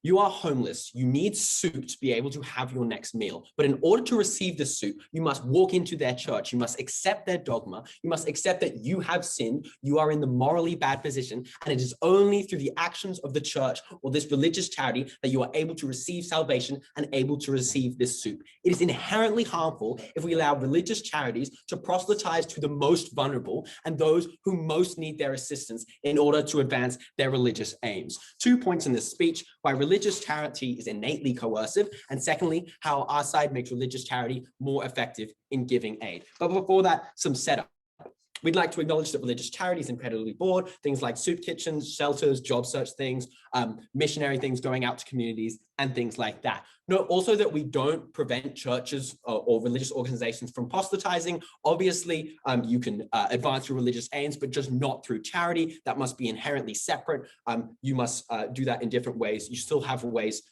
You are homeless. You need soup to be able to have your next meal. But in order to receive the soup, you must walk into their church. You must accept their dogma. You must accept that you have sinned. You are in the morally bad position. And it is only through the actions of the church or this religious charity that you are able to receive salvation and able to receive this soup. It is inherently harmful if we allow religious charities to proselytize to the most vulnerable and those who most need their assistance in order to advance their religious aims. 2 points in this speech: why religious charity is innately coercive, and secondly, how our side makes religious charity more effective in giving aid. But before that, some setup. We'd like to acknowledge that religious charities incredibly broad, things like soup kitchens, shelters, job search things, missionary things going out to communities, and things like that. Note also that we don't prevent churches or religious organizations from proselytizing. Obviously, you can advance your religious aims, but just not through charity. That must be inherently separate. You must do that in different ways. You still have ways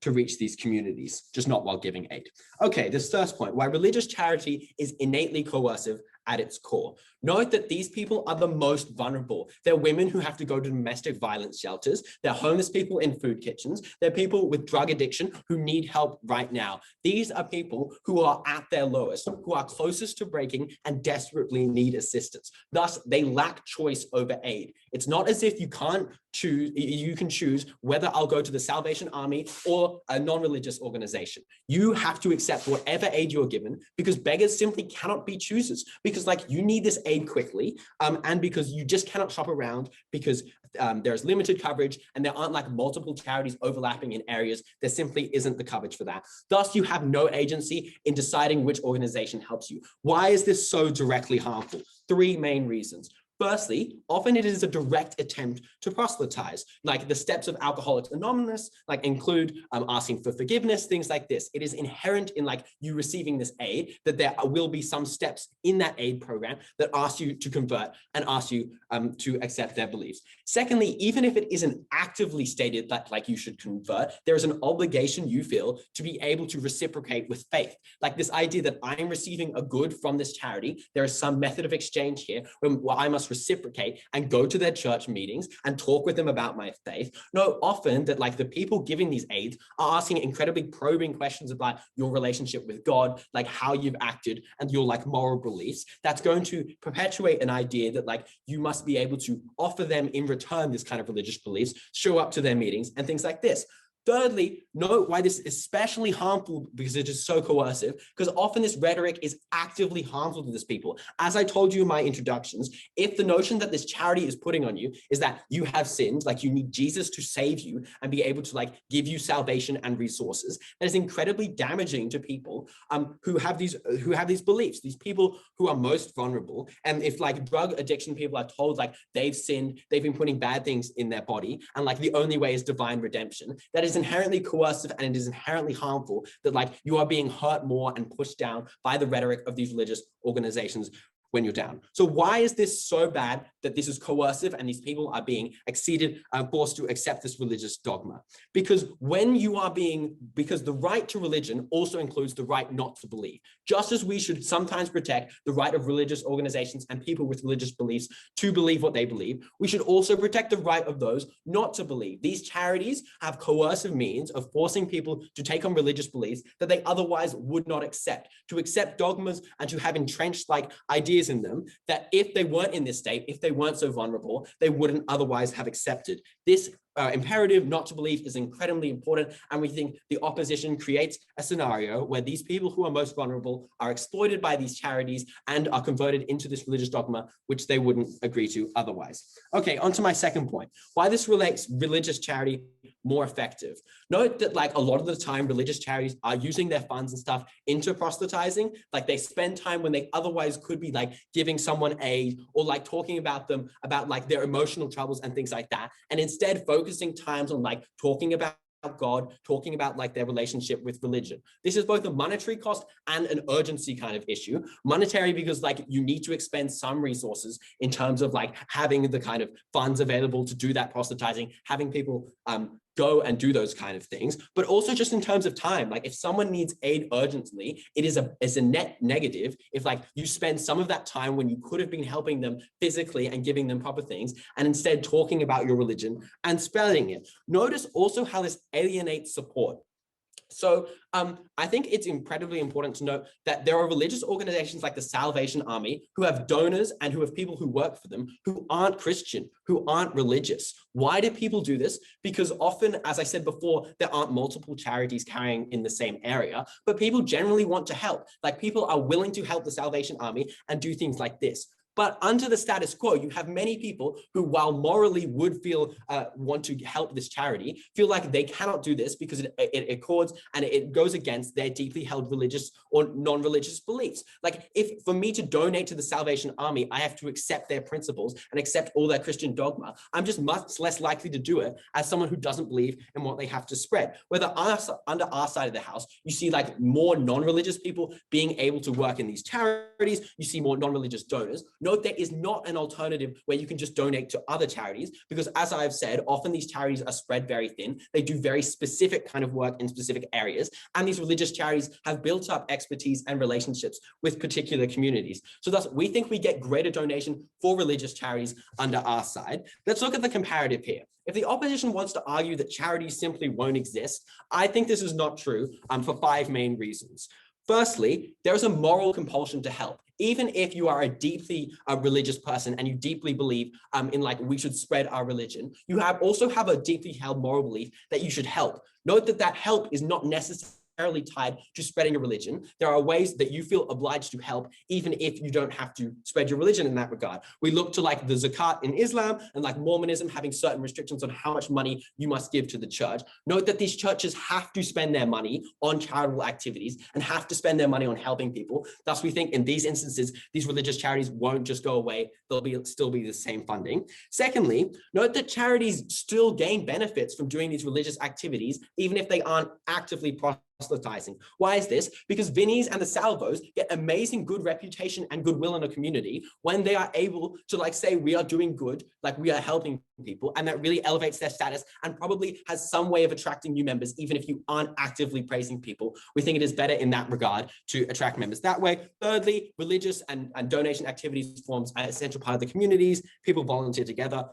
to reach these communities, just not while giving aid. Okay, this first point, why religious charity is innately coercive at its core. Note that these people are the most vulnerable. They're women who have to go to domestic violence shelters. They're homeless people in food kitchens. They're people with drug addiction who need help right now. These are people who are at their lowest, who are closest to breaking and desperately need assistance. Thus, they lack choice over aid. It's not as if you can't choose, you can choose whether I'll go to the Salvation Army or a non-religious organization. You have to accept whatever aid you're given because beggars simply cannot be choosers, because like you need this aid quickly and because you just cannot shop around because there's limited coverage and there aren't like multiple charities overlapping in areas. There simply isn't the coverage for that. Thus, you have no agency in deciding which organization helps you. Why is this so directly harmful? 3 main reasons. Firstly, often it is a direct attempt to proselytize, like the steps of Alcoholics Anonymous, like include asking for forgiveness, things like this. It is inherent in like you receiving this aid that there will be some steps in that aid program that ask you to convert and ask you to accept their beliefs. Secondly, even if it isn't actively stated that like you should convert, there is an obligation you feel to be able to reciprocate with faith. Like this idea that I'm receiving a good from this charity, there is some method of exchange here where I must reciprocate and go to their church meetings and talk with them about my faith. Know often that like the people giving these aids are asking incredibly probing questions about your relationship with God, like how you've acted and your like moral beliefs. That's going to perpetuate an idea that like you must be able to offer them in return this kind of religious beliefs, show up to their meetings and things like this. Thirdly, note why this is especially harmful because it is so coercive, because often this rhetoric is actively harmful to these people. As I told you in my introductions, if the notion that this charity is putting on you is that you have sinned, like you need Jesus to save you and be able to like give you salvation and resources, that is incredibly damaging to people who have these beliefs, these people who are most vulnerable. And if like drug addiction people are told like they've sinned, they've been putting bad things in their body, and like the only way is divine redemption, that is inherently coercive and it is inherently harmful that like you are being hurt more and pushed down by the rhetoric of these religious organizations when you're down. So why is this so bad that this is coercive and these people are being forced to accept this religious dogma? Because because the right to religion also includes the right not to believe. Just as we should sometimes protect the right of religious organizations and people with religious beliefs to believe what they believe, we should also protect the right of those not to believe. These charities have coercive means of forcing people to take on religious beliefs that they otherwise would not accept, to accept dogmas and to have entrenched like ideas in them that if they weren't in this state, if they weren't so vulnerable, they wouldn't otherwise have accepted. This imperative not to believe is incredibly important, and we think the opposition creates a scenario where these people who are most vulnerable are exploited by these charities and are converted into this religious dogma, which they wouldn't agree to otherwise. Okay, on to my second point, why this makes religious charity more effective. Note that like a lot of the time, religious charities are using their funds and stuff into proselytizing. Like they spend time when they otherwise could be like giving someone aid or like talking about them, about like their emotional troubles and things like that. And instead focusing times on like talking about God, talking about like their relationship with religion. This is both a monetary cost and an urgency kind of issue. Monetary because like you need to expend some resources in terms of like having the kind of funds available to do that proselytizing, having people go and do those kind of things, but also just in terms of time. Like if someone needs aid urgently, it's a net negative if like you spend some of that time when you could have been helping them physically and giving them proper things, and instead talking about your religion and spreading it. Notice also how this alienates support. So I think it's incredibly important to note that there are religious organizations like the Salvation Army who have donors and who have people who work for them who aren't Christian, who aren't religious. Why do people do this? Because often, as I said before, there aren't multiple charities carrying in the same area, but people generally want to help. Like people are willing to help the Salvation Army and do things like this. But under the status quo, you have many people who, while morally would feel want to help this charity, feel like they cannot do this because it accords and it goes against their deeply held religious or non-religious beliefs. Like if for me to donate to the Salvation Army, I have to accept their principles and accept all their Christian dogma, I'm just much less likely to do it as someone who doesn't believe in what they have to spread. Whether under our side of the house, you see like more non-religious people being able to work in these charities, you see more non-religious donors. Note there is not an alternative where you can just donate to other charities, because as I've said, often these charities are spread very thin. They do very specific kind of work in specific areas. And these religious charities have built up expertise and relationships with particular communities. So thus, we think we get greater donation for religious charities under our side. Let's look at the comparative here. If the opposition wants to argue that charities simply won't exist, I think this is not true for 5 main reasons. Firstly, there is a moral compulsion to help. Even if you are a deeply religious person and you deeply believe in like we should spread our religion, you also have a deeply held moral belief that you should help. Note that that help is not necessarily tied to spreading your religion. There are ways that you feel obliged to help, even if you don't have to spread your religion in that regard. We look to like the zakat in Islam and like Mormonism having certain restrictions on how much money you must give to the church. Note that these churches have to spend their money on charitable activities and have to spend their money on helping people. Thus, we think in these instances, these religious charities won't just go away. They'll still be the same funding. Secondly, note that charities still gain benefits from doing these religious activities, even if they aren't actively proselytizing. Why is this? Because Vinnies and the Salvos get amazing good reputation and goodwill in a community when they are able to like say we are doing good, like we are helping people, and that really elevates their status and probably has some way of attracting new members, even if you aren't actively praising people. We think it is better in that regard to attract members that way. Thirdly, religious and donation activities forms an essential part of the communities. People volunteer together.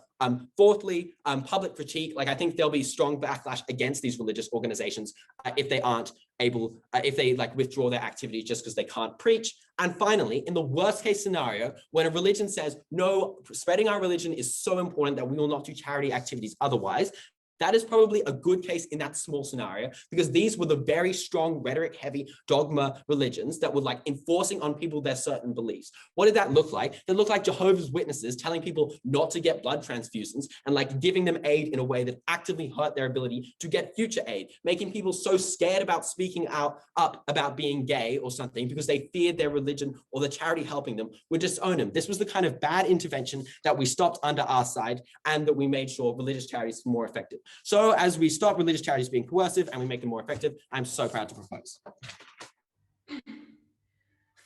Fourthly, public critique. Like I think there'll be strong backlash against these religious organizations if they aren't able, if they like withdraw their activities just because they can't preach. And finally, in the worst case scenario, when a religion says, no, spreading our religion is so important that we will not do charity activities otherwise, that is probably a good case in that small scenario, because these were the very strong rhetoric heavy dogma religions that were like enforcing on people their certain beliefs. What did that look like? It looked like Jehovah's Witnesses telling people not to get blood transfusions and like giving them aid in a way that actively hurt their ability to get future aid, making people so scared about speaking up about being gay or something because they feared their religion or the charity helping them would disown them. This was the kind of bad intervention that we stopped under our side and that we made sure religious charities were more effective. So as we stop religious charities being coercive and we make them more effective, I'm so proud to propose.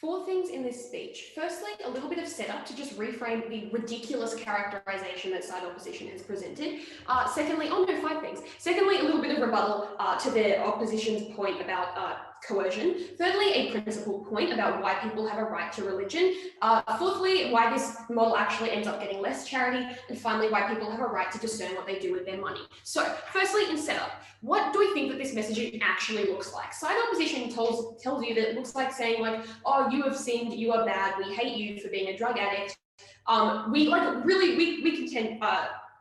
4 things in this speech. Firstly, a little bit of setup to just reframe the ridiculous characterization that side opposition has presented. Secondly, 5 things. Secondly, a little bit of rebuttal to the opposition's point about coercion. Thirdly, a principal point about why people have a right to religion. Fourthly, why this model actually ends up getting less charity. And finally, why people have a right to discern what they do with their money. So firstly, in setup, what do we think that this messaging actually looks like? Side opposition tells you that it looks like saying like, oh, you have sinned, you are bad, we hate you for being a drug addict. We contend,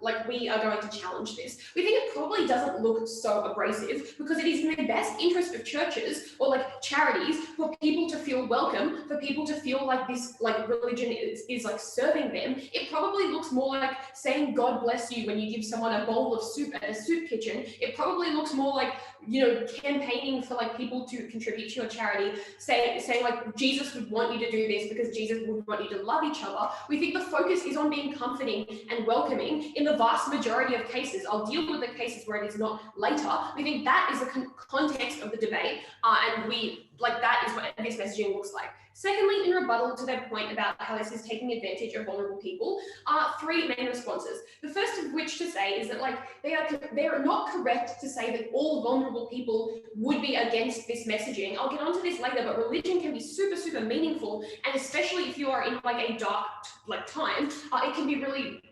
like we are going to challenge this. We think it probably doesn't look so abrasive because it is in the best interest of churches or like charities for people to feel welcome, for people to feel like this like religion is like serving them. It probably looks more like saying God bless you when you give someone a bowl of soup at a soup kitchen. It probably looks more like, you know, campaigning for like people to contribute to your charity, saying like Jesus would want you to do this because Jesus would want you to love each other. We think the focus is on being comforting and welcoming in the vast majority of cases. I'll deal with the cases where it is not later. We think that is the context of the debate, and we like that is what this messaging looks like. Secondly, in rebuttal to their point about how this is taking advantage of vulnerable people, three main responses. The first of which to say is that like they are not correct to say that all vulnerable people would be against this messaging. I'll get onto this later, but religion can be super, super meaningful, and especially if you are in like a dark time, it can be really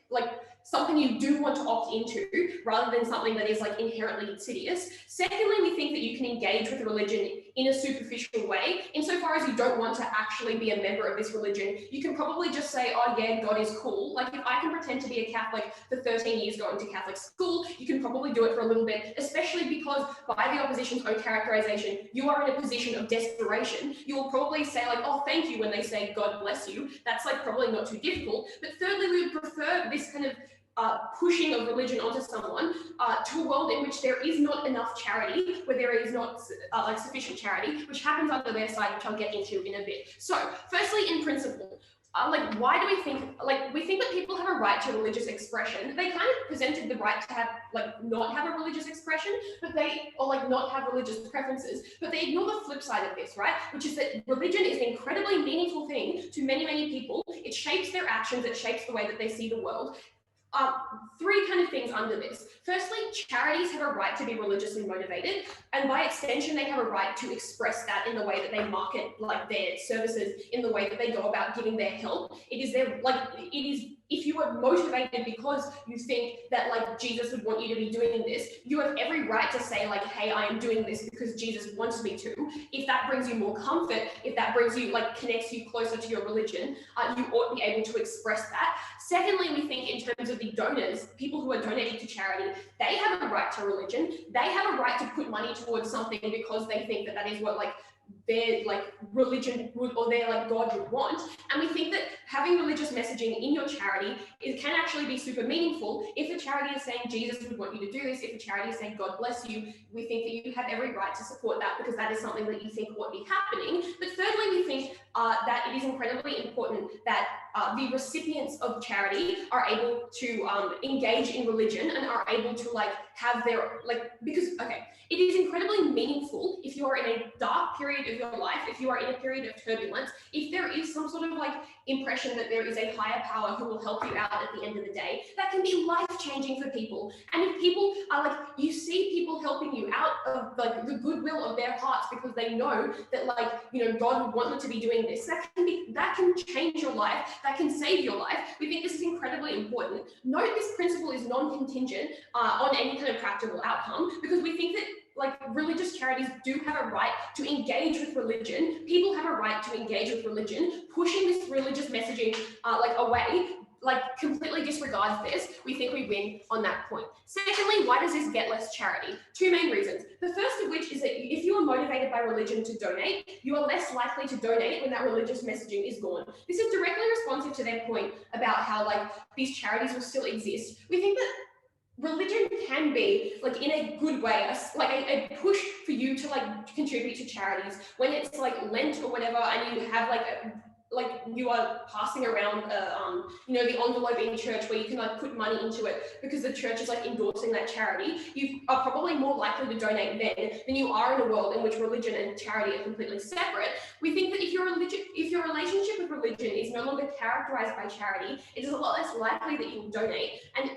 like something you do want to opt into rather than something that is like inherently insidious. Secondly, we think that you can engage with religion in a superficial way. Insofar as you don't want to actually be a member of this religion, you can probably just say, oh yeah, God is cool. Like if I can pretend to be a Catholic for 13 years going to Catholic school, you can probably do it for a little bit, especially because by the opposition's own characterization, you are in a position of desperation. You will probably say like, oh, thank you when they say God bless you. That's like probably not too difficult. But thirdly, we would prefer this kind of pushing of religion onto someone to a world in which there is not enough charity, where there is not like sufficient charity, which happens under their side, which I'll get into in a bit. So firstly, in principle, like why do we think that people have a right to religious expression? They kind of presented the right to have like not have a religious expression, or like not have religious preferences, but they ignore the flip side of this, right? Which is that religion is an incredibly meaningful thing to many, many people. It shapes their actions, it shapes the way that they see the world. Three kind of things under this. Firstly, charities have a right to be religiously motivated, and by extension, they have a right to express that in the way that they market like their services, in the way that they go about giving their help. If you are motivated because you think that like Jesus would want you to be doing this, you have every right to say like, hey, I am doing this because Jesus wants me to. If that brings you more comfort, if that brings you like connects you closer to your religion, you ought to be able to express that. Secondly, we think in terms of the donors, people who are donating to charity, they have a right to religion. They have a right to put money towards something because they think that that is what like their like religion would, or their like God would want. And we think that having religious messaging in your charity, it can actually be super meaningful. If a charity is saying Jesus would want you to do this, if a charity is saying God bless you, we think that you have every right to support that because that is something that you think ought to be happening. But thirdly, we think that it is incredibly important that the recipients of charity are able to engage in religion and are able to like have their it is incredibly meaningful if you are in a dark period of your life, if you are in a period of turbulence, if there is some sort of like impression that there is a higher power who will help you out at the end of the day, that can be life-changing for people. And if people are like, you see people helping you out of like the goodwill of their hearts because they know that like, you know, God would want them to be doing this, that can change your life, that can save your life. We think this is incredibly important. Note this principle is non-contingent on any kind of practical outcome, because we think that like religious charities do have a right to engage with religion. People have a right to engage with religion. Pushing this religious messaging away, like completely disregards this. We think we win on that point. Secondly, why does this get less charity? Two main reasons. The first of which is that if you are motivated by religion to donate, you are less likely to donate when that religious messaging is gone. This is directly responsive to their point about how like these charities will still exist. We think that religion can be like in a good way, a push for you to like contribute to charities when it's like Lent or whatever, and you have like you are passing around the envelope in church where you can like put money into it because the church is like endorsing that charity. You are probably more likely to donate then than you are in a world in which religion and charity are completely separate. We think that if your relationship with religion is no longer characterized by charity, it is a lot less likely that you will donate. And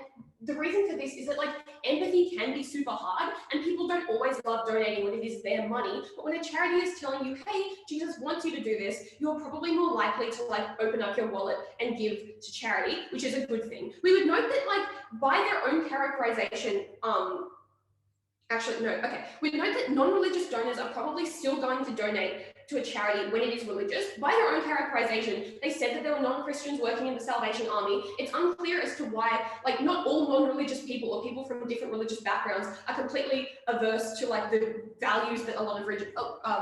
the reason for this is that like empathy can be super hard and people don't always love donating when it is their money. But when a charity is telling you, hey, Jesus wants you to do this, you're probably more likely to like open up your wallet and give to charity, which is a good thing. We would note that like by their own characterization, we note that non-religious donors are probably still going to donate to a charity when it is religious. By their own characterization, they said that there were non-Christians working in the Salvation Army. It's unclear as to why, like, not all non-religious people or people from different religious backgrounds are completely averse to like the values that a lot of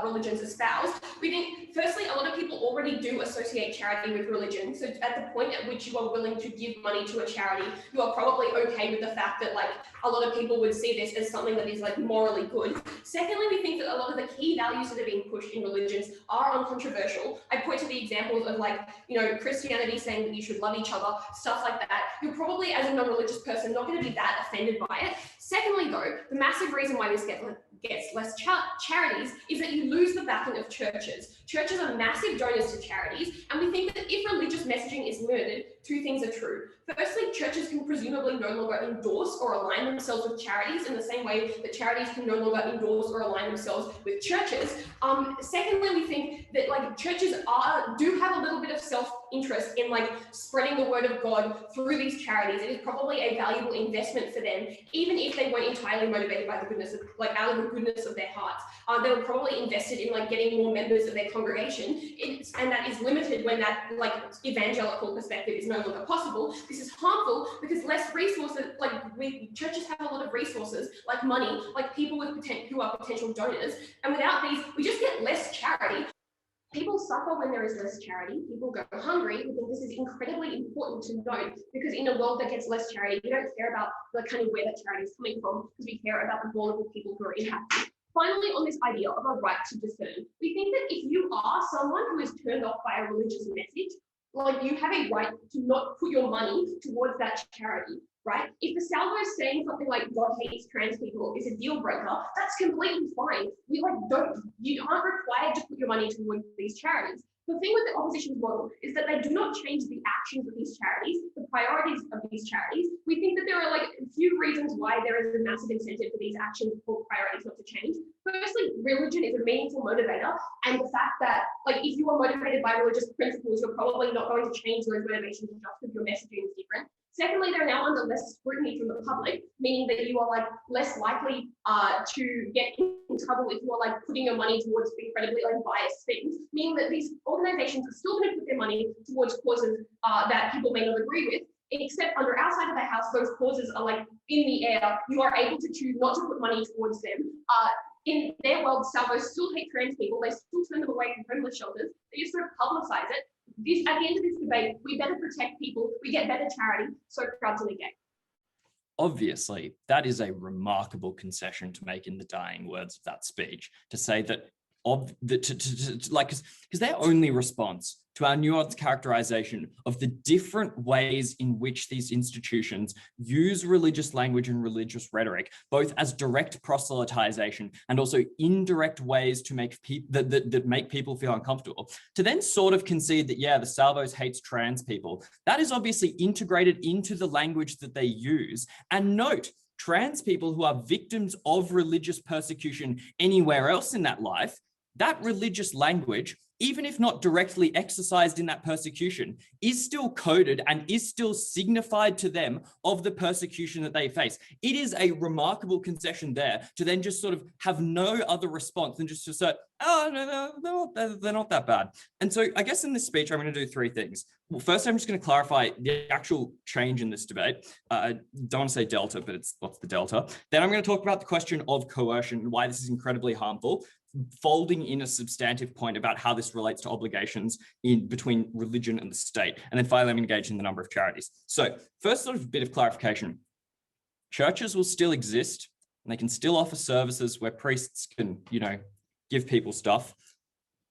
religions espouse. We think, firstly, a lot of people already do associate charity with religion. So at the point at which you are willing to give money to a charity, you are probably okay with the fact that like a lot of people would see this as something that is like morally good. Secondly, we think that a lot of the key values that are being pushed in religion religions are uncontroversial. I point to the examples of like, you know, Christianity saying that you should love each other, stuff like that. You're probably, as a non-religious person, not going to be that offended by it. Secondly, though, the massive reason why this gets less charities is that you lose the backing of churches. Churches are massive donors to charities, and we think that if religious messaging is murdered, two things are true. Firstly, churches can presumably no longer endorse or align themselves with charities in the same way that charities can no longer endorse or align themselves with churches. Secondly, we think that like churches do have a little bit of self-interest in like spreading the word of God through these charities. It is probably a valuable investment for them, even if they weren't entirely motivated by the goodness of, like out of the goodness of their hearts. They were probably invested in like getting more members of their congregation, and that is limited when that like evangelical perspective is no longer possible. This is harmful because less resources, like churches have a lot of resources, like money, like people with who are potential donors, and without these, we just get less charity. People suffer when there is less charity. People go hungry. We think this is incredibly important to note because in a world that gets less charity, we don't care about the kind of where that charity is coming from because we care about the vulnerable people who are impacted. Finally, on this idea of a right to discern, we think that if you are someone who is turned off by a religious message, like you have a right to not put your money towards that charity, right? If the salvo is saying something like God hates trans people is a deal breaker, that's completely fine. You aren't required to put your money towards these charities. The thing with the opposition's model is that they do not change the actions of these charities, the priorities of these charities. We think that there are like a few reasons why there is a massive incentive for these actions or priorities not to change. Firstly, religion is a meaningful motivator, and the fact that like if you are motivated by religious principles, you're probably not going to change those motivations just because your messaging is different. Secondly, they're now under less scrutiny from the public, meaning that you are like less likely to get in trouble if you're like putting your money towards incredibly like biased things, meaning that these organizations are still going to put their money towards causes that people may not agree with, except under our side of the house, those causes are like in the air. You are able to choose not to put money towards them. In their world, salvos still hate trans people. They still turn them away from homeless shelters. They just sort of publicize it. At the end of this debate, we better protect people, we get better charity, so proud to negate. Obviously, that is a remarkable concession to make in the dying words of that speech, to say that because their only response to our nuanced characterization of the different ways in which these institutions use religious language and religious rhetoric, both as direct proselytization and also indirect ways to make people that make people feel uncomfortable, to then sort of concede that, yeah, the Salvos hates trans people. That is obviously integrated into the language that they use. And note, trans people who are victims of religious persecution anywhere else in that life, that religious language, even if not directly exercised in that persecution, is still coded and is still signified to them of the persecution that they face. It is a remarkable concession there to then just sort of have no other response than just to say, oh, no, they're not that bad. And so I guess in this speech, I'm going to do three things. Well, first, I'm just going to clarify the actual change in this debate. I don't want to say delta, but what's the delta? Then I'm going to talk about the question of coercion and why this is incredibly harmful, folding in a substantive point about how this relates to obligations between religion and the state. And then finally, I'm engaged in the number of charities. So first sort of bit of clarification. Churches will still exist and they can still offer services where priests can, give people stuff.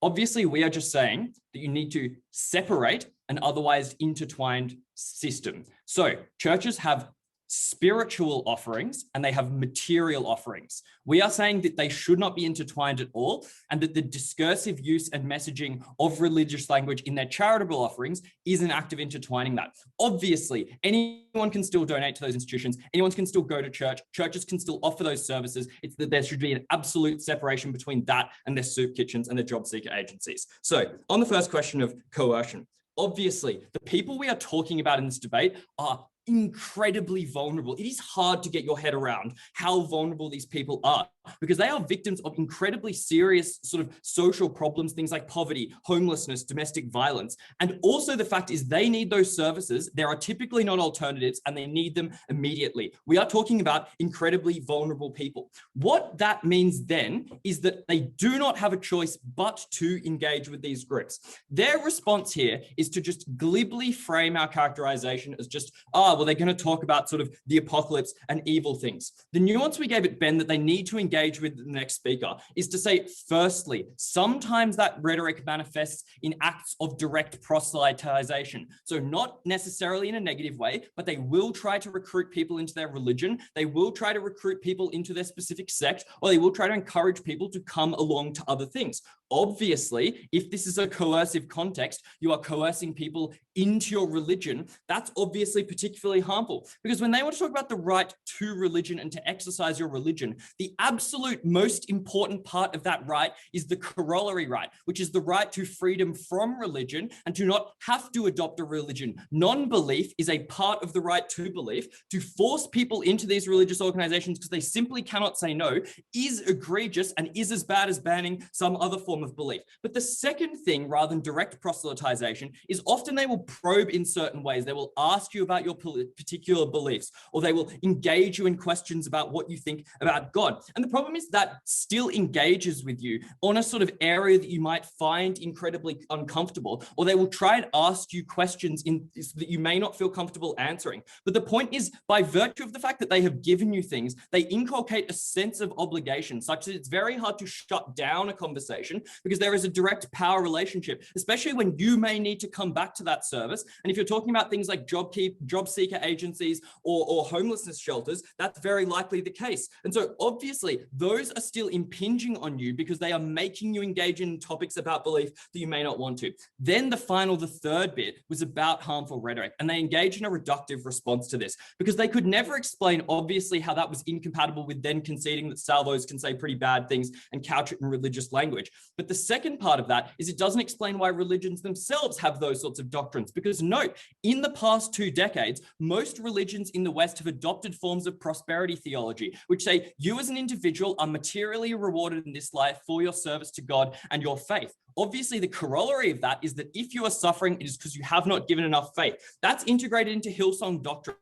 Obviously, we are just saying that you need to separate an otherwise intertwined system. So churches have spiritual offerings and they have material offerings. We are saying that they should not be intertwined at all, and that the discursive use and messaging of religious language in their charitable offerings is an act of intertwining that. Obviously, anyone can still donate to those institutions, anyone can still go to church, churches can still offer those services. It's that there should be an absolute separation between that and their soup kitchens and their job seeker agencies. So on the first question of coercion, obviously, the people we are talking about in this debate are incredibly vulnerable. It is hard to get your head around how vulnerable these people are, because they are victims of incredibly serious sort of social problems, things like poverty, homelessness, domestic violence. And also the fact is they need those services. There are typically not alternatives and they need them immediately. We are talking about incredibly vulnerable people. What that means then is that they do not have a choice but to engage with these groups. Their response here is to just glibly frame our characterization as just, well, they're going to talk about sort of the apocalypse and evil things. The nuance we gave at Ben that they need to engage with the next speaker is to say, firstly, sometimes that rhetoric manifests in acts of direct proselytization. So not necessarily in a negative way, but they will try to recruit people into their religion. They will try to recruit people into their specific sect, or they will try to encourage people to come along to other things. Obviously, if this is a coercive context, you are coercing people into your religion. That's obviously particularly harmful, because when they want to talk about the right to religion and to exercise your religion, the absolute most important part of that right is the corollary right, which is the right to freedom from religion and to not have to adopt a religion. Non-belief is a part of the right to belief. To force people into these religious organizations because they simply cannot say no is egregious and is as bad as banning some other form of belief. But the second thing, rather than direct proselytization, is often they will probe in certain ways. They will ask you about your particular beliefs, or they will engage you in questions about what you think about God. And the problem is that still engages with you on a sort of area that you might find incredibly uncomfortable, or they will try and ask you questions that you may not feel comfortable answering. But the point is, by virtue of the fact that they have given you things, they inculcate a sense of obligation such that it's very hard to shut down a conversation, because there is a direct power relationship, especially when you may need to come back to that service. And if you're talking about things like job seeker agencies or homelessness shelters, that's very likely the case. And so obviously those are still impinging on you because they are making you engage in topics about belief that you may not want to. Then the third bit was about harmful rhetoric, and they engage in a reductive response to this because they could never explain obviously how that was incompatible with then conceding that salvos can say pretty bad things and couch it in religious language. But the second part of that is it doesn't explain why religions themselves have those sorts of doctrines. Because note, in the past 2 decades, most religions in the West have adopted forms of prosperity theology, which say you as an individual are materially rewarded in this life for your service to God and your faith. Obviously, the corollary of that is that if you are suffering, it is because you have not given enough faith. That's integrated into Hillsong doctrine.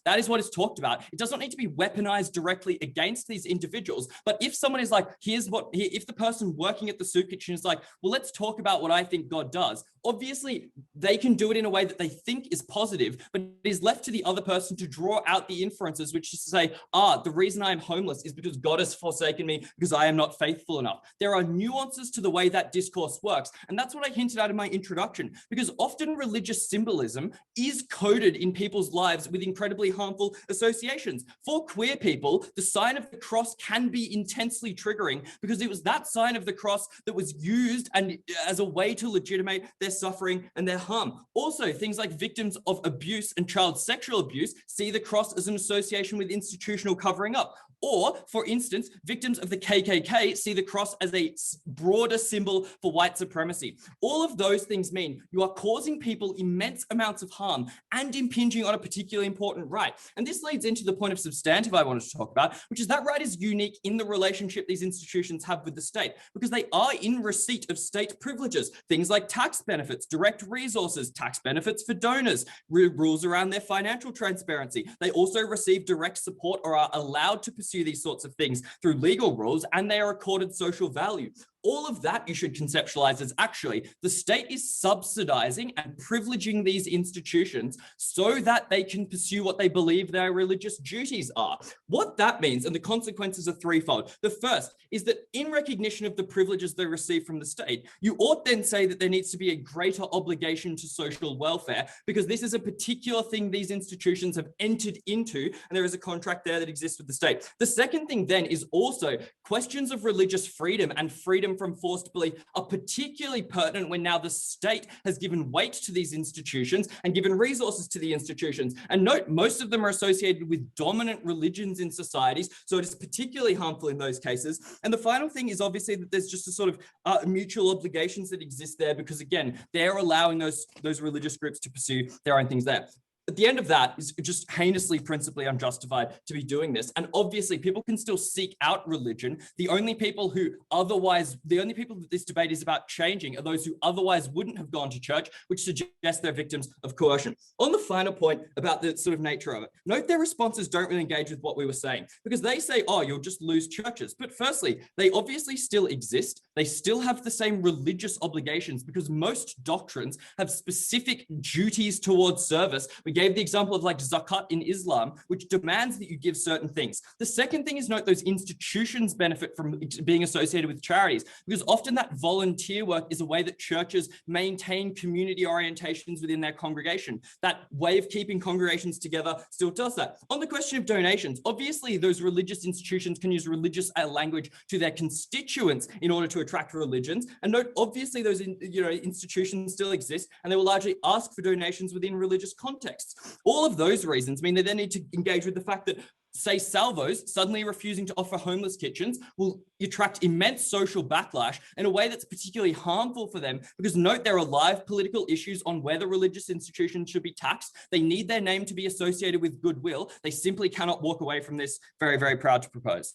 That is what is talked about. It does not need to be weaponized directly against these individuals. But if someone is like, if the person working at the soup kitchen is like, well, let's talk about what I think God does. Obviously, they can do it in a way that they think is positive, but it is left to the other person to draw out the inferences, which is to say, the reason I am homeless is because God has forsaken me because I am not faithful enough. There are nuances to the way that discourse works. And that's what I hinted at in my introduction, because often religious symbolism is coded in people's lives with incredibly harmful associations. For queer people, the sign of the cross can be intensely triggering because it was that sign of the cross that was used and as a way to legitimate their suffering and their harm. Also, things like victims of abuse and child sexual abuse see the cross as an association with institutional covering up. Or, for instance, victims of the KKK see the cross as a broader symbol for white supremacy. All of those things mean you are causing people immense amounts of harm and impinging on a particularly important right. And this leads into the point of substantive I wanted to talk about, which is that right is unique in the relationship these institutions have with the state, because they are in receipt of state privileges, things like tax benefits, direct resources, tax benefits for donors, rules around their financial transparency. They also receive direct support or are allowed to pursue these sorts of things through legal rules, and they are accorded social value. All of that you should conceptualize as actually the state is subsidizing and privileging these institutions so that they can pursue what they believe their religious duties are. What that means, and the consequences are threefold. The first is that in recognition of the privileges they receive from the state, you ought then say that there needs to be a greater obligation to social welfare, because this is a particular thing these institutions have entered into, and there is a contract there that exists with the state. The second thing then is also questions of religious freedom and freedom from forced belief are particularly pertinent when now the state has given weight to these institutions and given resources to the institutions. And note, most of them are associated with dominant religions in societies, so it is particularly harmful in those cases. And the final thing is obviously that there's just a sort of mutual obligations that exist there, because again, they're allowing those religious groups to pursue their own things there. At the end of that is just heinously, principally unjustified to be doing this. And obviously people can still seek out religion. The only people that this debate is about changing are those who otherwise wouldn't have gone to church, which suggests they're victims of coercion. On the final point about the sort of nature of it, note their responses don't really engage with what we were saying, because they say, oh, you'll just lose churches. But firstly, they obviously still exist. They still have the same religious obligations because most doctrines have specific duties towards service. We gave the example of like zakat in Islam, which demands that you give certain things. The second thing is note those institutions benefit from being associated with charities, because often that volunteer work is a way that churches maintain community orientations within their congregation. That way of keeping congregations together still does that. On the question of donations, obviously those religious institutions can use religious language to their constituents in order to attract religions. And note, obviously those institutions still exist, and they will largely ask for donations within religious contexts. All of those reasons mean they then need to engage with the fact that, say, Salvos suddenly refusing to offer homeless kitchens will attract immense social backlash in a way that's particularly harmful for them, because note, there are live political issues on whether religious institutions should be taxed. They need their name to be associated with goodwill. They simply cannot walk away from this. Very, very proud to propose.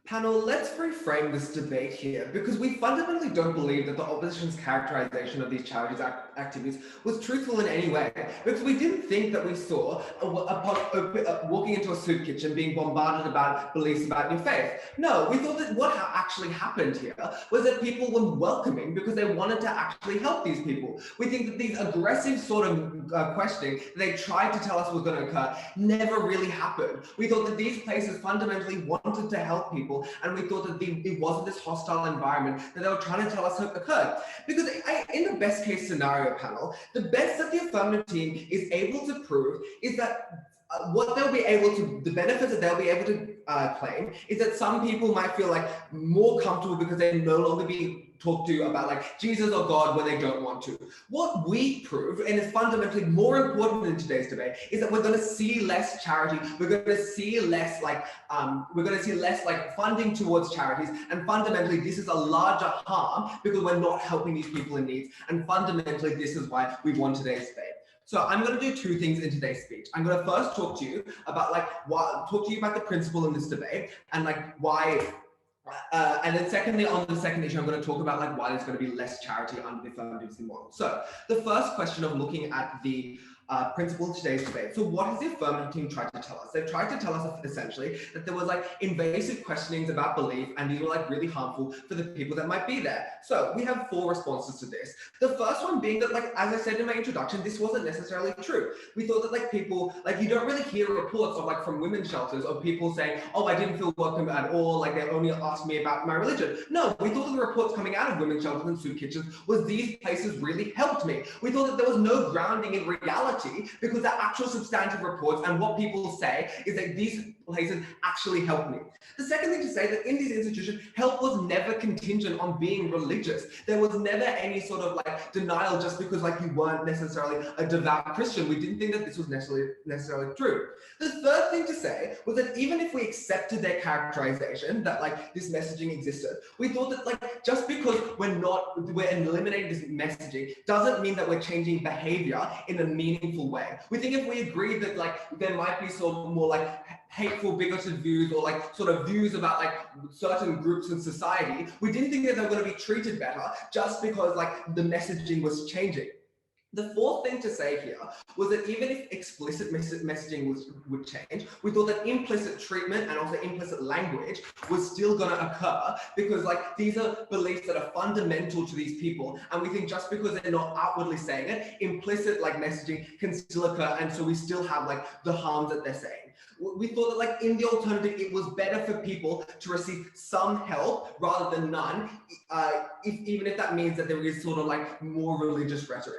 Panel, let's reframe this debate here, because we fundamentally don't believe that the opposition's characterization of these charities activities was truthful in any way, because we didn't think that we saw upon walking into a soup kitchen being bombarded about beliefs about your faith. No, we thought that what actually happened here was that people were welcoming because they wanted to actually help these people. We think that these aggressive sort of questioning they tried to tell us was going to occur never really happened. We thought that these places fundamentally wanted to help people, and we thought that it wasn't this hostile environment that they were trying to tell us occurred. Because in the best case scenario, panel, the best that the affirmative team is able to prove is that what they'll be able to, the benefits that they'll be able to claim is that some people might feel like more comfortable because they no longer be talked to about like Jesus or God when they don't want to. What we prove, and is fundamentally more important in today's debate, is that we're going to see less charity. We're going to see less like funding towards charities, and fundamentally this is a larger harm because we're not helping these people in need. And fundamentally this is why we won today's debate. So I'm going to do two things in today's speech. I'm going to first talk to you about the principle in this debate and like why. And then secondly, on the second issue, I'm going to talk about like why there's going to be less charity under the affirmative model. So the first question of looking at the principle in today's debate. So what has the affirmative team tried to tell us? They've tried to tell us essentially that there was like invasive questionings about belief, and these were like really harmful for the people that might be there. So we have 4 responses to this. The first one being that, like, as I said in my introduction, this wasn't necessarily true. We thought that like people, like you don't really hear reports of like from women's shelters of people saying, oh, I didn't feel welcome at all, like they only asked me about my religion. No, we thought that the reports coming out of women's shelters and soup kitchens was these places really helped me. We thought that there was no grounding in reality, because the actual substantive reports and what people say is that these places actually help me. The second thing to say that in these institutions, help was never contingent on being religious. There was never any sort of like denial just because like you weren't necessarily a devout Christian. We didn't think that this was necessarily true. The third thing to say was that even if we accepted their characterization that like this messaging existed, we thought that like just because we're eliminating this messaging doesn't mean that we're changing behavior in a meaningful way. We think if we agree that like there might be sort of more like hateful, bigoted views or like sort of views about like certain groups in society, we didn't think that they were going to be treated better just because like the messaging was changing. The fourth thing to say here was that even if explicit messaging would change, we thought that implicit treatment and also implicit language was still going to occur, because like these are beliefs that are fundamental to these people, and we think just because they're not outwardly saying it, implicit like messaging can still occur, and so we still have like the harms that they're saying. We thought that like in the alternative, it was better for people to receive some help rather than none, even if that means that there is sort of like more religious rhetoric.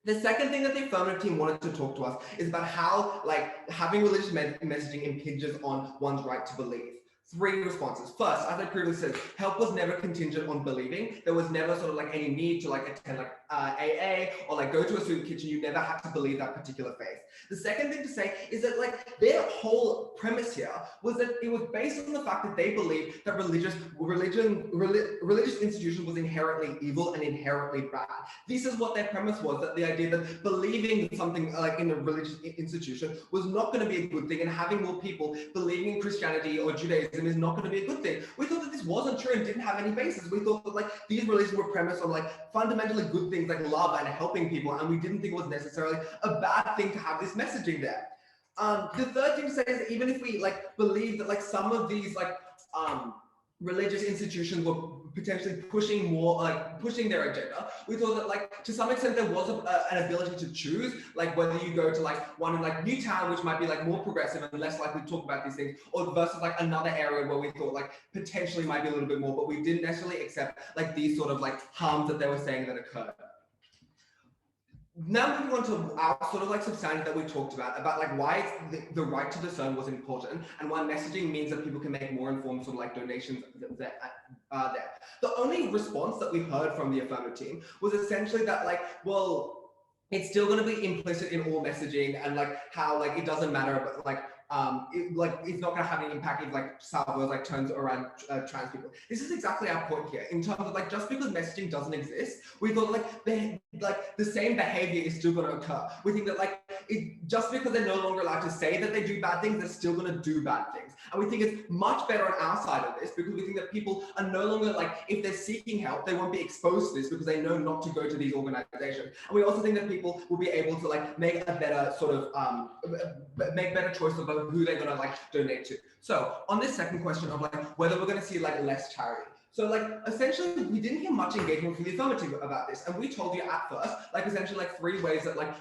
The second thing that the affirmative team wanted to talk to us is about how like having religious messaging impinges on one's right to believe. 3 responses. First, as I previously said, help was never contingent on believing. There was never sort of like any need to like attend like AA or like go to a soup kitchen. You never had to believe that particular faith. The second thing to say is that like their whole premise here was that it was based on the fact that they believed that religious institution was inherently evil and inherently bad. This is what their premise was, that the idea that believing something like in a religious institution was not going to be a good thing, and having more people believing in Christianity or Judaism is not going to be a good thing. We thought that this wasn't true and didn't have any basis. We thought that like these religions were premised on like fundamentally good things like love and helping people, and we didn't think it was necessarily a bad thing to have this messaging there. The third thing to say is that even if we like believe that like some of these like religious institutions were potentially pushing their agenda. We thought that like to some extent there was an ability to choose, like whether you go to like one in like Newtown, which might be like more progressive and less likely to talk about these things, or versus like another area where we thought like potentially might be a little bit more, but we didn't necessarily accept like these sort of like harms that they were saying that occurred. Now moving on to our sort of like substantive that we talked about like why the right to discern was important and why messaging means that people can make more informed sort of like donations there. The only response that we heard from the Affirmative team was essentially that like, well, it's still going to be implicit in all messaging and like how like it doesn't matter, but like it's not going to have any impact if like Salvador like turns around trans people. This is exactly our point here in terms of like just because messaging doesn't exist, we thought like the same behavior is still going to occur. We think that like just because they're no longer allowed to say that they do bad things, they're still going to do bad things. And we think it's much better on our side of this because we think that people are no longer like, if they're seeking help, they won't be exposed to this because they know not to go to these organizations. And we also think that people will be able to like make a better sort of make better choices about who they're going to like donate to. So on this second question of like whether we're going to see like less charity. So like essentially we didn't hear much engagement from the Affirmative about this, and we told you at first like essentially like 3 ways that like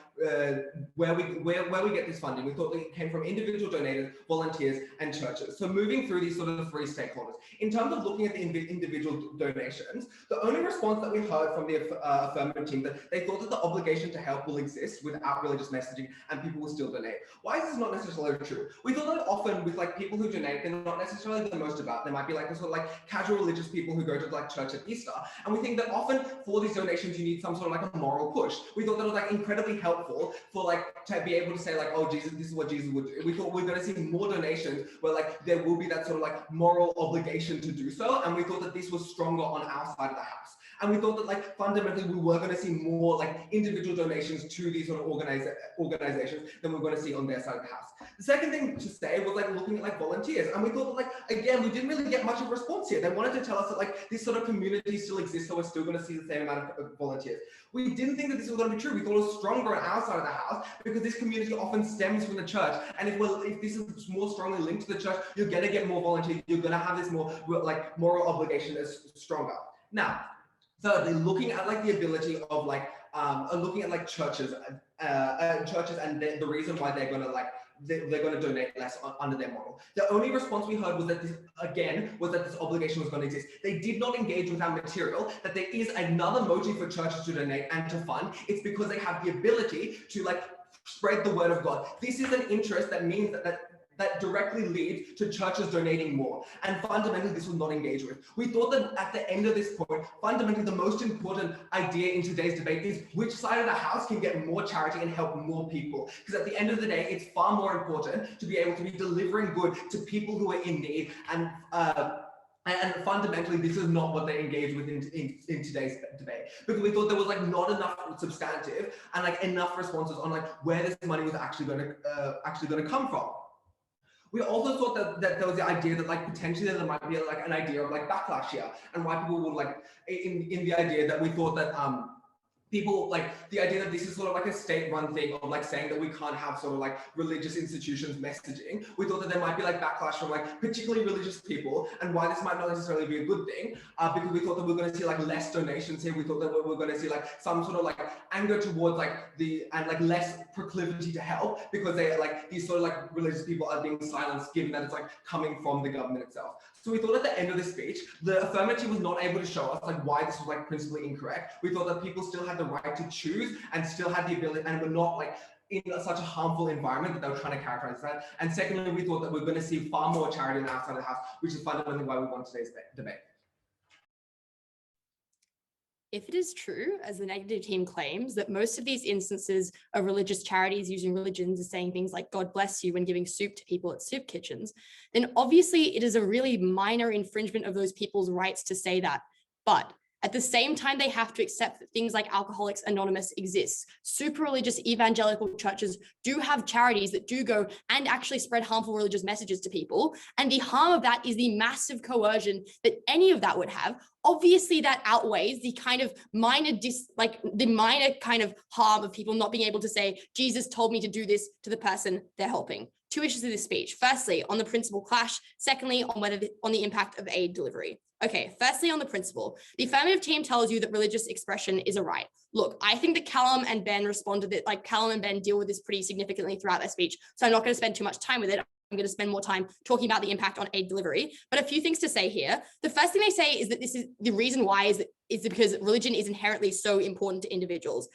where we get this funding. We thought that it came from individual donors, volunteers, and churches. So moving through these sort of 3 stakeholders. In terms of looking at the individual donations, the only response that we heard from the Affirmative team that they thought that the obligation to help will exist without religious messaging and people will still donate. Why is this not necessarily true? We thought that often with like people who donate, they're not necessarily the most devout. They might be like the sort of like casual religious people who go to like church at Easter. And we think that often for these donations, you need some sort of like a moral push. We thought that it was like incredibly helpful for like to be able to say like, oh, Jesus, this is what Jesus would do. We thought we're going to see more donations where like there will be that sort of like moral obligation to do so. And we thought that this was stronger on our side of the house. And we thought that like fundamentally we were going to see more like individual donations to these sort of organizations than we're going to see on their side of the house. The second thing to say was like looking at like volunteers. And we thought that like, again, we didn't really get much of a response here. They wanted to tell us that like this sort of community still exists, so we're still going to see the same amount of volunteers. We didn't think that this was going to be true. We thought it was stronger on our side of the house because this community often stems from the church. And if this is more strongly linked to the church, you're going to get more volunteers. You're going to have this more like moral obligation is stronger. Now, thirdly, looking at like the ability of like looking at like churches and the reason why they're going to like they're going to donate less under their model. The only response we heard was that this, again, was that this obligation was going to exist. They did not engage with our material, that there is another motive for churches to donate and to fund. It's because they have the ability to like spread the word of God. This is an interest that means that directly leads to churches donating more. And fundamentally, this was not engaged with. We thought that at the end of this point, fundamentally, the most important idea in today's debate is which side of the house can get more charity and help more people. Because at the end of the day, it's far more important to be able to be delivering good to people who are in need. And fundamentally, this is not what they engaged with in today's debate, because we thought there was like not enough substantive and like enough responses on like where this money was actually going to come from. We also thought that there was the idea that like potentially there might be like an idea of like backlash here, and why people would like in the idea that we thought that people like the idea that this is sort of like a state-run thing of like saying that we can't have sort of like religious institutions messaging. We thought that there might be like backlash from like particularly religious people, and why this might not necessarily be a good thing, because we thought that we're going to see like less donations here. We thought that we're going to see like some sort of like anger towards like like less proclivity to help, because they like these sort of like religious people are being silenced, given that it's like coming from the government itself. So we thought at the end of this speech, the Affirmative was not able to show us like why this was like principally incorrect. We thought that people still had the right to choose and still had the ability, and were not like in such a harmful environment that they were trying to characterize that. And secondly, we thought that we're going to see far more charity on our side of the house, which is fundamentally why we won today's debate. If it is true, as the negative team claims, that most of these instances of religious charities using religions as saying things like God bless you when giving soup to people at soup kitchens, then obviously it is a really minor infringement of those people's rights to say that. But at the same time, they have to accept that things like Alcoholics Anonymous exists. Super religious evangelical churches do have charities that do go and actually spread harmful religious messages to people. And the harm of that is the massive coercion that any of that would have. Obviously, that outweighs the kind of minor kind of harm of people not being able to say, Jesus told me to do this to the person they're helping. two issues with this speech. Firstly, on the principal clash. Secondly, on the impact of aid delivery. Okay, firstly, on the principle, the affirmative team tells you that religious expression is a right. Look, I think that Callum and Ben responded it, like Callum and Ben deal with this pretty significantly throughout their speech. So I'm not going to spend too much time with it. I'm going to spend more time talking about the impact on aid delivery. But a few things to say here. The first thing they say is that this is the reason why is because religion is inherently so important to individuals.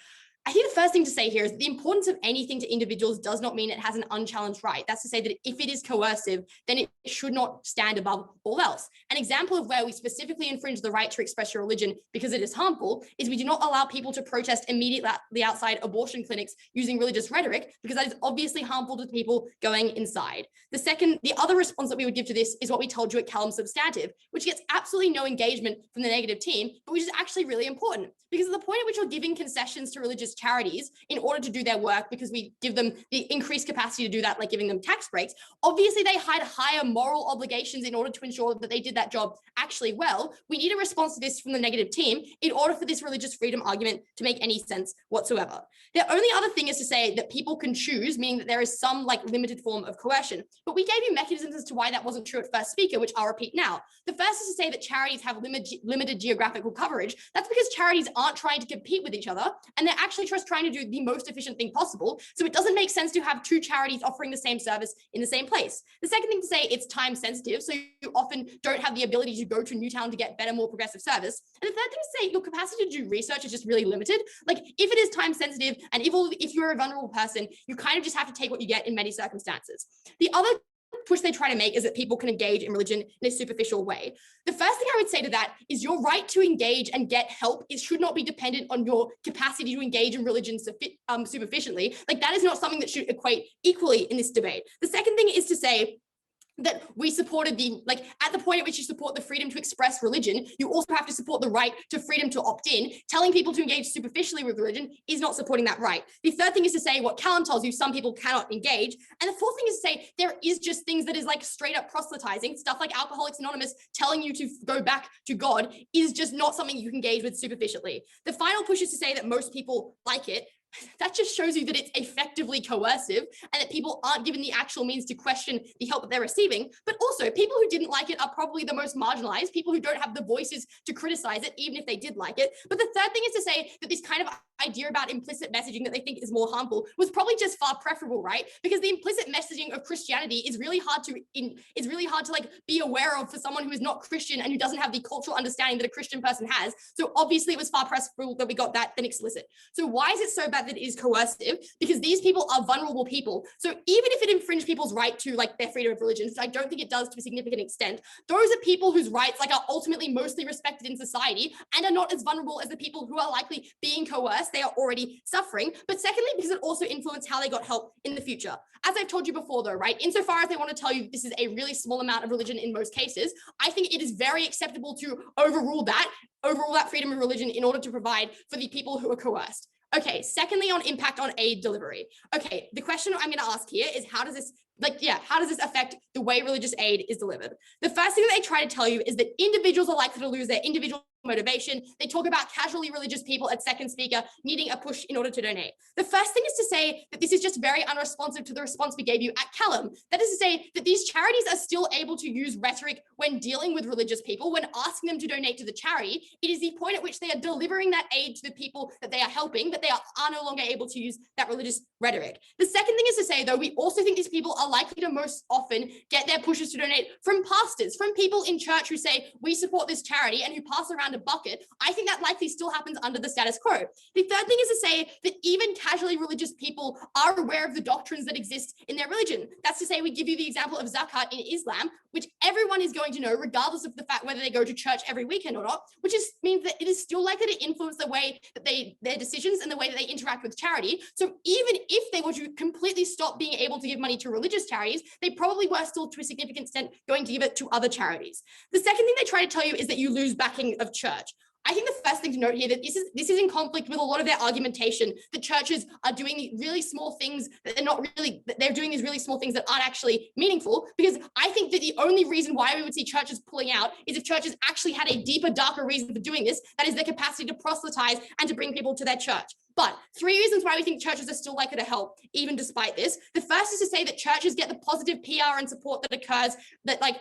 I think the first thing to say here is that the importance of anything to individuals does not mean it has an unchallenged right. That's to say that if it is coercive, then it should not stand above all else. An example of where we specifically infringe the right to express your religion because it is harmful is we do not allow people to protest immediately outside abortion clinics using religious rhetoric, because that is obviously harmful to people going inside. The other response that we would give to this is what we told you at Callum substantive, which gets absolutely no engagement from the negative team, but which is actually really important, because at the point at which you're giving concessions to religious charities in order to do their work, because we give them the increased capacity to do that, like giving them tax breaks, obviously they had higher moral obligations in order to ensure that they did that job actually well. We need a response to this from the negative team in order for this religious freedom argument to make any sense whatsoever. The only other thing is to say that people can choose, meaning that there is some like limited form of coercion. But we gave you mechanisms as to why that wasn't true at first speaker, which I'll repeat now. The first is to say that charities have limited geographical coverage. That's because charities aren't trying to compete with each other, and they're actually just trying to do the most efficient thing possible. So it doesn't make sense to have two charities offering the same service in the same place. The second thing to say, it's time sensitive. So you often don't have the ability to go to Newtown to get better, more progressive service. And the third thing to say, your capacity to do research is just really limited. Like if it is time sensitive, and if you're a vulnerable person, you kind of just have to take what you get in many circumstances. The other push they try to make is that people can engage in religion in a superficial way. The first thing I would say to that is your right to engage and get help. It should not be dependent on your capacity to engage in religion superficially. Like that is not something that should equate equally in this debate. The second thing is to say that we supported at the point at which you support the freedom to express religion, you also have to support the right to freedom to opt in. Telling people to engage superficially with religion is not supporting that right. The third thing is to say what Callum tells you, some people cannot engage. And the fourth thing is to say there is just things that is like straight up proselytizing, stuff like Alcoholics Anonymous telling you to go back to God is just not something you can engage with superficially. The final push is to say that most people like it. That just shows you that it's effectively coercive and that people aren't given the actual means to question the help that they're receiving. But also people who didn't like it are probably the most marginalized, people who don't have the voices to criticize it, even if they did like it. But the third thing is to say that this kind of idea about implicit messaging that they think is more harmful was probably just far preferable, right? Because the implicit messaging of Christianity is really hard to like be aware of for someone who is not Christian and who doesn't have the cultural understanding that a Christian person has. So obviously it was far preferable that we got that than explicit. So why is it so bad that it is coercive? Because these people are vulnerable people. So even if it infringed people's right to like their freedom of religion, which I don't think it does to a significant extent, those are people whose rights like are ultimately mostly respected in society and are not as vulnerable as the people who are likely being coerced. They are already suffering. But secondly, because it also influenced how they got help in the future. As I've told you before though, right, insofar as they want to tell you this is a really small amount of religion in most cases, I think it is very acceptable to overrule that freedom of religion in order to provide for the people who are coerced. Okay, secondly, on impact on aid delivery. Okay, the question I'm going to ask here is how does this affect the way religious aid is delivered? The first thing that they try to tell you is that individuals are likely to lose their individual motivation. They talk about casually religious people at second speaker needing a push in order to donate. The first thing is to say that this is just very unresponsive to the response we gave you at Callum. That is to say that these charities are still able to use rhetoric when dealing with religious people, when asking them to donate to the charity. It is the point at which they are delivering that aid to the people that they are helping, that they are no longer able to use that religious rhetoric. The second thing is to say, though, we also think these people are likely to most often get their pushes to donate from pastors, from people in church who say, we support this charity, and who pass around a bucket. I think that likely still happens under the status quo. The third thing is to say that even casually religious people are aware of the doctrines that exist in their religion. That's to say, we give you the example of zakat in Islam, which everyone is going to know, regardless of the fact whether they go to church every weekend or not, which means that it is still likely to influence the way that their decisions and the way that they interact with charity. So even if they were to completely stop being able to give money to religious charities, they probably were still to a significant extent going to give it to other charities. The second thing they try to tell you is that you lose backing of church. I think the first thing to note here that this is in conflict with a lot of their argumentation that churches are doing really small things that they're doing these really small things that aren't actually meaningful, because I think that the only reason why we would see churches pulling out is if churches actually had a deeper, darker reason for doing this, that is their capacity to proselytize and to bring people to their church. But 3 reasons why we think churches are still likely to help, even despite this. The first is to say that churches get the positive PR and support that occurs, that like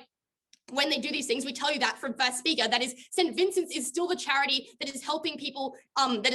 when they do these things. We tell you that from first speaker, that is St. Vincent's is still the charity that is helping people, and their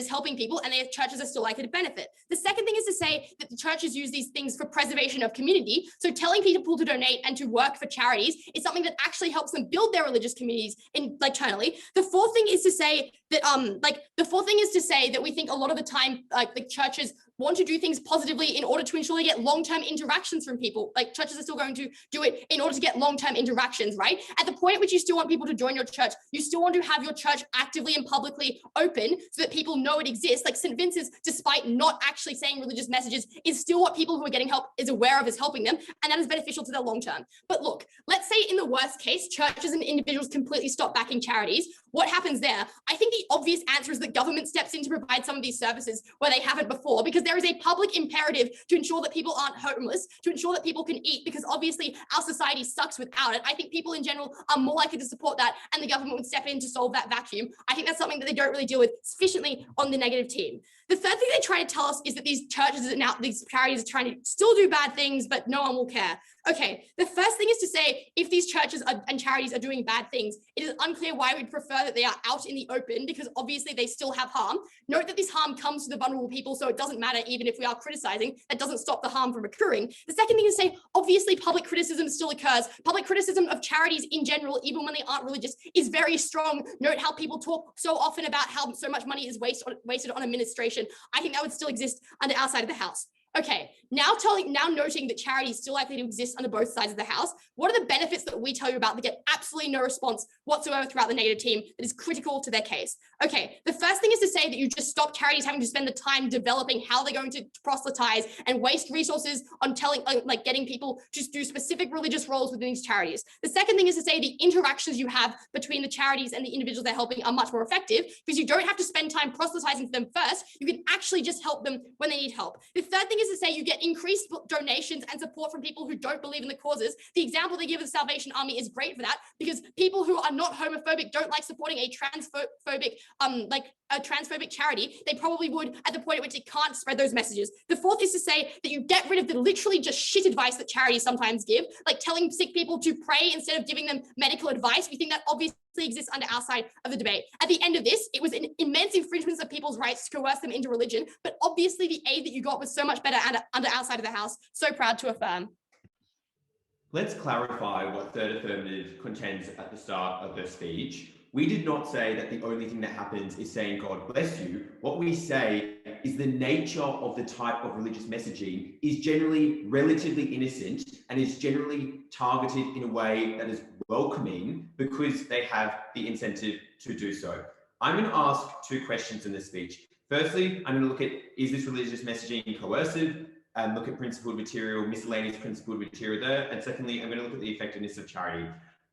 churches are still likely to benefit. The second thing is to say that the churches use these things for preservation of community. So telling people to donate and to work for charities is something that actually helps them build their religious communities internally. The fourth thing is to say that we think a lot of the time, the churches want to do things positively in order to ensure they get long-term interactions from people. Like churches are still going to do it in order to get long-term interactions, right? At the point at which you still want people to join your church, you still want to have your church actively and publicly open so that people know it exists. Like St. Vincent's, despite not actually saying religious messages, is still what people who are getting help is aware of as helping them, and that is beneficial to their long-term. But look, let's say in the worst case, churches and individuals completely stop backing charities. What happens there? I think the obvious answer is that government steps in to provide some of these services where they haven't before, because there is a public imperative to ensure that people aren't homeless, to ensure that people can eat, because obviously our society sucks without it. I think people in general are more likely to support that, and the government would step in to solve that vacuum. I think that's something that they don't really deal with sufficiently on the negative team. The third thing they try to tell us is that these churches and now these charities are trying to still do bad things, but no one will care. Okay, the first thing is to say, if these churches and charities are doing bad things, it is unclear why we'd prefer that they are out in the open, because obviously they still have harm. Note that this harm comes to the vulnerable people, so it doesn't matter even if we are criticizing, that doesn't stop the harm from occurring. The second thing is to say, obviously public criticism still occurs. Public criticism of charities in general, even when they aren't religious, is very strong. Note how people talk so often about how so much money is wasted on administration. I think that would still exist under our side of the house. Okay, now noting that charity is still likely to exist under both sides of the house, what are the benefits that we tell you about that get absolutely no response whatsoever throughout the negative team that is critical to their case? Okay, the first thing is to say that you just stop charities having to spend the time developing how they're going to proselytize and waste resources on getting people to do specific religious roles within these charities. The second thing is to say the interactions you have between the charities and the individuals they're helping are much more effective, because you don't have to spend time proselytizing to them first. You can actually just help them when they need help. The third thing is to say you get increased donations and support from people who don't believe in the causes. The example they give of the Salvation Army is great for that, because people who are not homophobic don't like supporting a transphobic charity. They probably would at the point at which it can't spread those messages. The fourth is to say that you get rid of the literally just shit advice that charities sometimes give, like telling sick people to pray instead of giving them medical advice. We think that obviously exists under our side of the debate. At the end of this, it was an immense infringement of people's rights to coerce them into religion, but obviously the aid that you got was so much better under our side of the house. So proud to affirm. Let's clarify what third affirmative contends at the start of the speech. We did not say that the only thing that happens is saying God bless you. What we say is the nature of the type of religious messaging is generally relatively innocent and is generally targeted in a way that is welcoming because they have the incentive to do so. I'm going to ask two questions in this speech. Firstly, I'm going to look at, is this religious messaging coercive? And look at principled material, miscellaneous principled material there. And secondly, I'm going to look at the effectiveness of charity.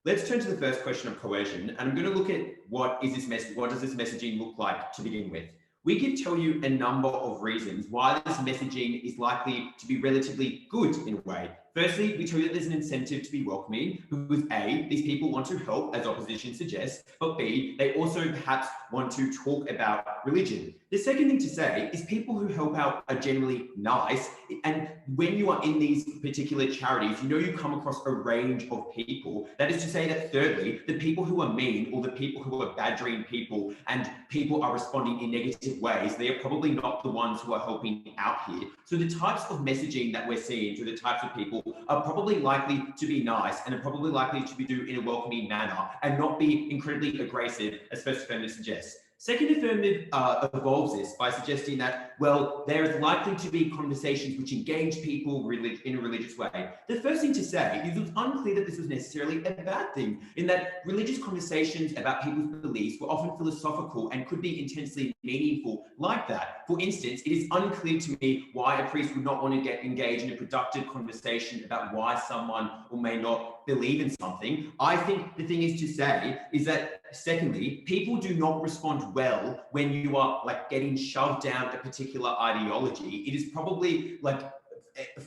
Let's turn to the first question of coercion, and I'm going to look at what does this messaging look like to begin with. We can tell you a number of reasons why this messaging is likely to be relatively good in a way. Firstly, we tell you that there's an incentive to be welcoming because A, these people want to help, as opposition suggests, but B, they also perhaps want to talk about religion. The second thing to say is people who help out are generally nice, and when you are in these particular charities, you know you come across a range of people. That is to say that thirdly, the people who are mean or the people who are badgering people and people are responding in negative ways, they are probably not the ones who are helping out here. So the types of messaging that we're seeing to the types of people are probably likely to be nice and are probably likely to be do in a welcoming manner and not be incredibly aggressive, as first affirmative suggests. Second affirmative evolves this by suggesting that, well, there is likely to be conversations which engage people in a religious way. The first thing to say is it's unclear that this was necessarily a bad thing, in that religious conversations about people's beliefs were often philosophical and could be intensely meaningful like that. For instance, it is unclear to me why a priest would not want to engage in a productive conversation about why someone may not believe in something. I think the thing is to say is that, secondly, people do not respond well when you are like getting shoved down a particular ideology. It is probably like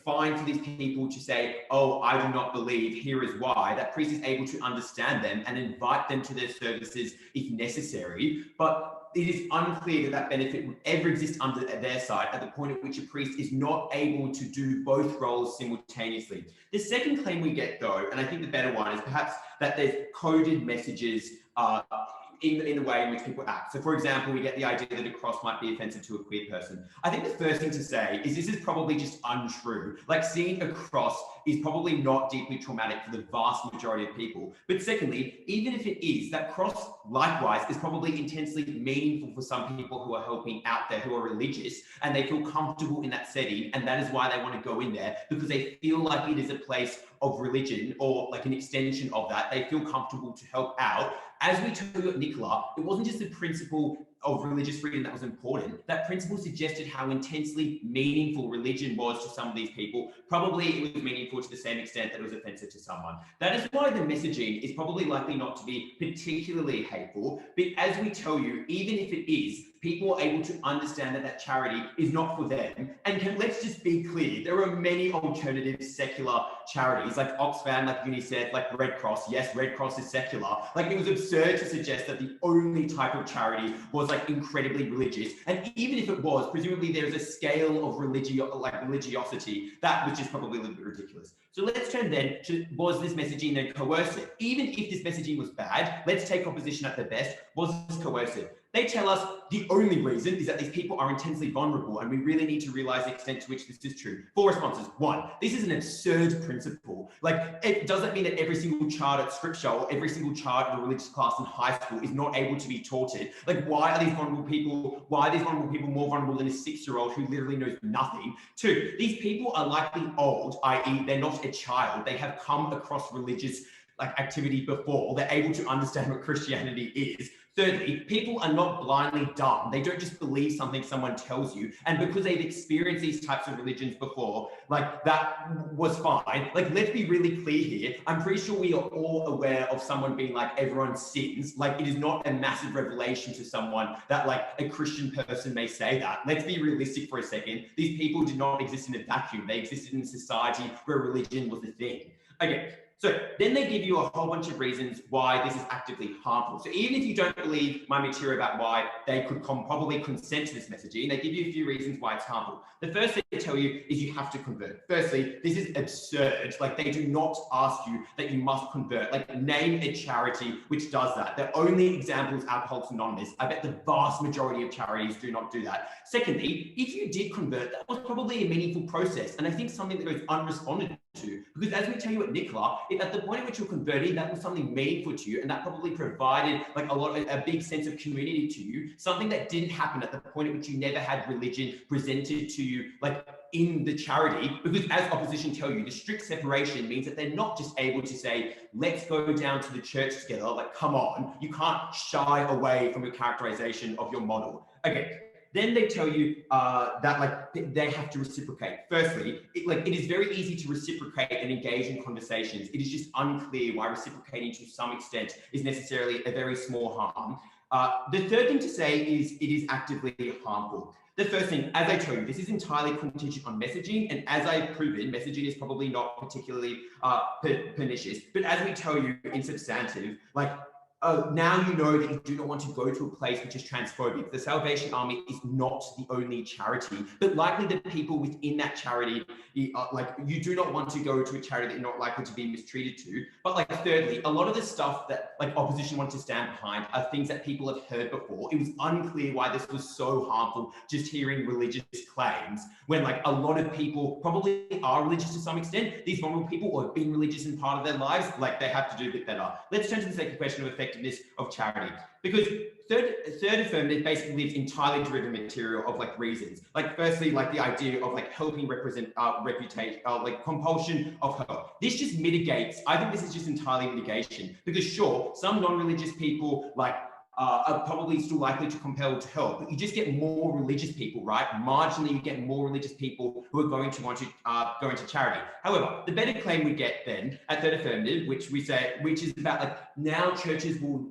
fine for these people to say, oh, I do not believe, here is why. That priest is able to understand them and invite them to their services if necessary. But it is unclear that that benefit would ever exist under their side at the point at which a priest is not able to do both roles simultaneously. The second claim we get, though, and I think the better one, is perhaps that there's coded messages in the way in which people act. So, for example, we get the idea that a cross might be offensive to a queer person. I think the first thing to say is this is probably just untrue. Like, seeing a cross is probably not deeply traumatic for the vast majority of people. But secondly, even if it is, that cross likewise is probably intensely meaningful for some people who are helping out there, who are religious, and they feel comfortable in that setting. And that is why they want to go in there, because they feel like it is a place of religion or like an extension of that. They feel comfortable to help out. As we told you at Nicola, it wasn't just the principle of religious freedom that was important. That principle suggested how intensely meaningful religion was to some of these people. Probably it was meaningful to the same extent that it was offensive to someone. That is why the messaging is probably likely not to be particularly hateful. But as we tell you, even if it is, people are able to understand that that charity is not for them. And let's just be clear, there are many alternative secular charities like Oxfam, like UNICEF, like Red Cross. Yes, Red Cross is secular. Like, it was absurd to suggest that the only type of charity was like incredibly religious. And even if it was, presumably there is a scale of religiosity that was just probably a little bit ridiculous. So let's turn then to, was this messaging then coercive? Even if this messaging was bad, let's take opposition at the best. Was this coercive? They tell us the only reason is that these people are intensely vulnerable, and we really need to realize the extent to which this is true. 4 responses. 1, this is an absurd principle. Like, it doesn't mean that every single child at scripture or every single child in a religious class in high school is not able to be taught it. Like, why are these vulnerable people more vulnerable than a 6-year-old who literally knows nothing? 2, these people are likely old, i.e. they're not a child. They have come across religious like activity before. They're able to understand what Christianity is. Thirdly, people are not blindly dumb. They don't just believe something someone tells you. And because they've experienced these types of religions before, like, that was fine. Like, let's be really clear here. I'm pretty sure we are all aware of someone being like, everyone sins. Like, it is not a massive revelation to someone that like a Christian person may say that. Let's be realistic for a second. These people did not exist in a vacuum. They existed in a society where religion was a thing. Okay. So then they give you a whole bunch of reasons why this is actively harmful. So even if you don't believe my material about why they could probably consent to this messaging, they give you a few reasons why it's harmful. The first thing they tell you is you have to convert. Firstly, this is absurd. Like, they do not ask you that you must convert. Like, name a charity which does that. The only example is Alcoholics Anonymous. I bet the vast majority of charities do not do that. Secondly, if you did convert, that was probably a meaningful process. And I think something that goes unresponded to, because as we tell you at Nicola, if at the point at which you're converting, that was something meaningful to you, and that probably provided like a big sense of community to you, something that didn't happen at the point at which you never had religion presented to you, like in the charity, because as opposition tell you, the strict separation means that they're not just able to say, let's go down to the church together, like, come on, you can't shy away from your characterization of your model. Okay. Then they tell you that like they have to reciprocate. Firstly, it is very easy to reciprocate and engage in conversations. It is just unclear why reciprocating to some extent is necessarily a very small harm. The third thing to say is it is actively harmful. The first thing, as I told you, this is entirely contingent on messaging, and as I've proven, messaging is probably not particularly pernicious. But as we tell you in substantive, like, now you know that you do not want to go to a place which is transphobic. The Salvation Army is not the only charity, but likely the people within that charity, like, you do not want to go to a charity that you're not likely to be mistreated to. But like, thirdly, a lot of the stuff that like opposition wanted to stand behind are things that people have heard before. It was unclear why this was so harmful, just hearing religious claims, when like a lot of people probably are religious to some extent. These vulnerable people or have been religious in part of their lives, like, they have to do a bit better. Let's turn to the second question of effectiveness of charity, because third affirmative basically leaves entirely derivative material of like reasons. Like, firstly, like the idea of like helping represent reputation, like compulsion of her. This just mitigates. I think this is just entirely mitigation, because sure, some non-religious people like are probably still likely to compel to help, but you just get more religious people, right? Marginally, you get more religious people who are going to want to go into charity. However, the better claim we get then at Third Affirmative, which is about like now churches will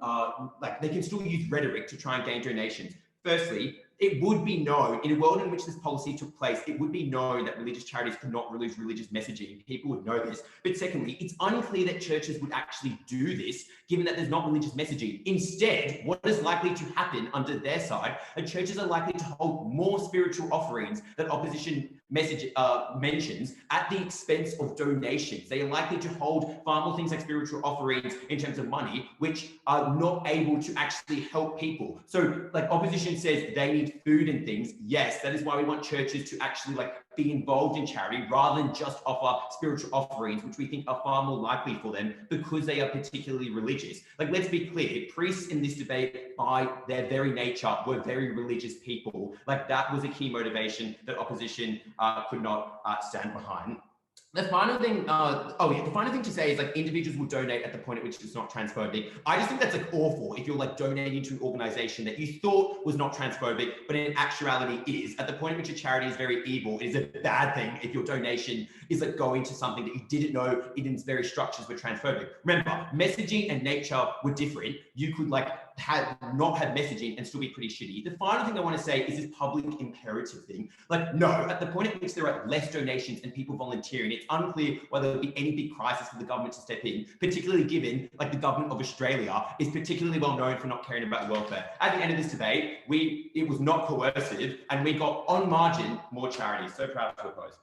like they can still use rhetoric to try and gain donations. Firstly, it would be known in a world in which this policy took place, it would be known that religious charities could not release religious messaging. People would know this. But secondly, it's unclear that churches would actually do this, given that there's not religious messaging. Instead, what is likely to happen under their side, churches are likely to hold more spiritual offerings that opposition mentions at the expense of donations. They are likely to hold far more things like spiritual offerings in terms of money, which are not able to actually help people. So like opposition says they need food and things. Yes, that is why we want churches to actually like be involved in charity rather than just offer spiritual offerings, which we think are far more likely for them because they are particularly religious. Like, let's be clear, priests in this debate by their very nature were very religious people. Like, that was a key motivation that opposition could not stand behind. The final thing, the final thing to say is like individuals will donate at the point at which it's not transphobic. I just think that's like awful if you're like donating to an organization that you thought was not transphobic, but in actuality is. At the point at which a charity is very evil, it is a bad thing if your donation is like going to something that you didn't know in its very structures were transphobic. Remember, messaging and nature were different. You could like not have messaging and still be pretty shitty. The final thing I want to say is this public imperative thing. Like, no, at the point at which there are less donations and people volunteering, it's unclear whether there'll be any big crisis for the government to step in, particularly given like the government of Australia is particularly well known for not caring about welfare. At the end of this debate, it was not coercive and we got on margin more charities. So proud to oppose.